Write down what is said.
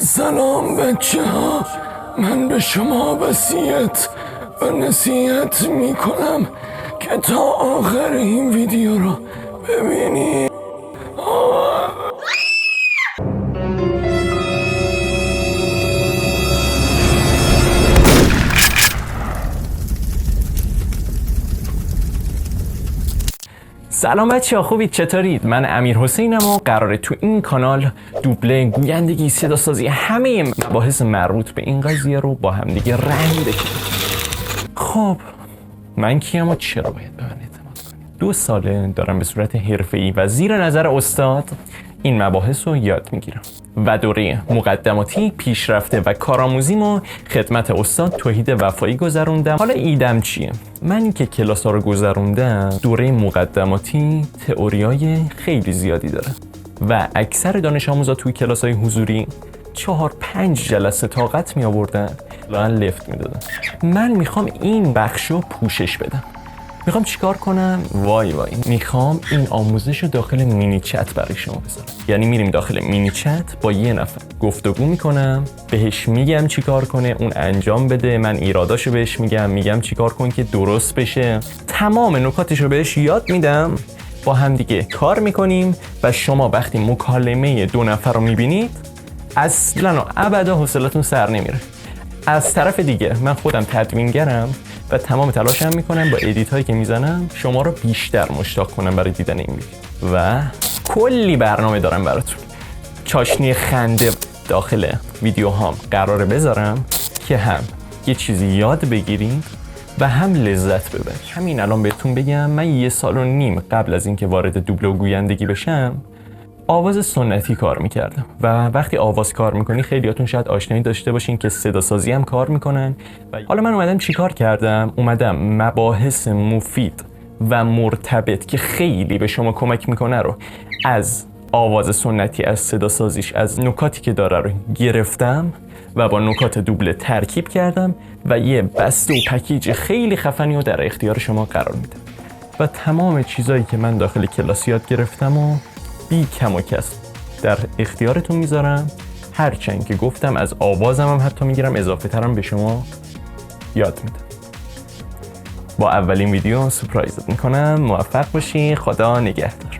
سلام بچه ها، من به شما وصیت و نصیحت می کنم که تا آخر این ویدیو رو ببینید. سلام بچه‌ها، خوبید؟ چطورید؟ من امیرحسینم و قراره تو این کانال دوبله، گویندگی، صداسازی، همه مباحث مربوط به این قضیه رو با هم دیگه رنگ بکنیم. خب من کیم و چرا باید به من اعتماد کنید؟ 2 ساله دارم به صورت حرفه‌ای و زیر نظر استاد این مباحث رو یاد میگیرم و دوره مقدماتی، پیشرفته و کارآموزیمو خدمت استاد توحید وفایی گذروندم. حالا ایدم چیه؟ من که کلاس ها رو گذروندم، دوره مقدماتی تئوریای خیلی زیادی داره و اکثر دانش آموزا توی کلاس های حضوری 4-5 جلسه طاقت می آوردن و لفت می دادن. من میخوام این بخشو پوشش بدم. میخوام چیکار کنم؟ وای میخوام این آموزش رو داخل مینی چت برای شما بذارم. یعنی میریم داخل مینی چت با یه نفر گفتگو میکنم، بهش میگم چیکار کنه، اون انجام بده، من ایراداشو بهش میگم چیکار کن که درست بشه، تمام نکاتشو بهش یاد میدم، با هم دیگه کار میکنیم و شما وقتی مکالمه 2 نفر رو میبینید اصلا و ابدا حوصلتون سر نمیره. از طرف دیگه من خودم تدوینگرم و تمام تلاشم میکنم با ادیت هایی که میزنم شما رو بیشتر مشتاق کنم برای دیدن این ویدیو و کلی برنامه دارم براتون. چاشنی خنده داخل ویدیو هام قراره بذارم که هم یه چیزی یاد بگیرید و هم لذت ببرید. همین الان بهتون بگم، من 1.5 سال قبل از اینکه وارد دوبله و گویندگی بشم آواز سنتی کار میکردم و وقتی آواز کار میکنی خیلیاتون شاید آشنایی داشته باشین که صدا سازی هم کار میکنن. و حالا من اومدم چی کار کردم؟ اومدم مباحث مفید و مرتبط که خیلی به شما کمک میکنه رو از آواز سنتی، از صدا سازیش، از نکاتی که داره رو گرفتم و با نکات دوبله ترکیب کردم و یه بسته و پکیج خیلی خفنی رو در اختیار شما قرار میدم و تمام چیزایی که من داخل کلاس یاد گرفتم و بی کم و کس در اختیارتون میذارم. هرچند که گفتم از آوازم هم حتی میگیرم اضافه ترم به شما یاد میدم. با اولین ویدیو سورپرایزت میکنم. موفق باشی. خدا نگهدار.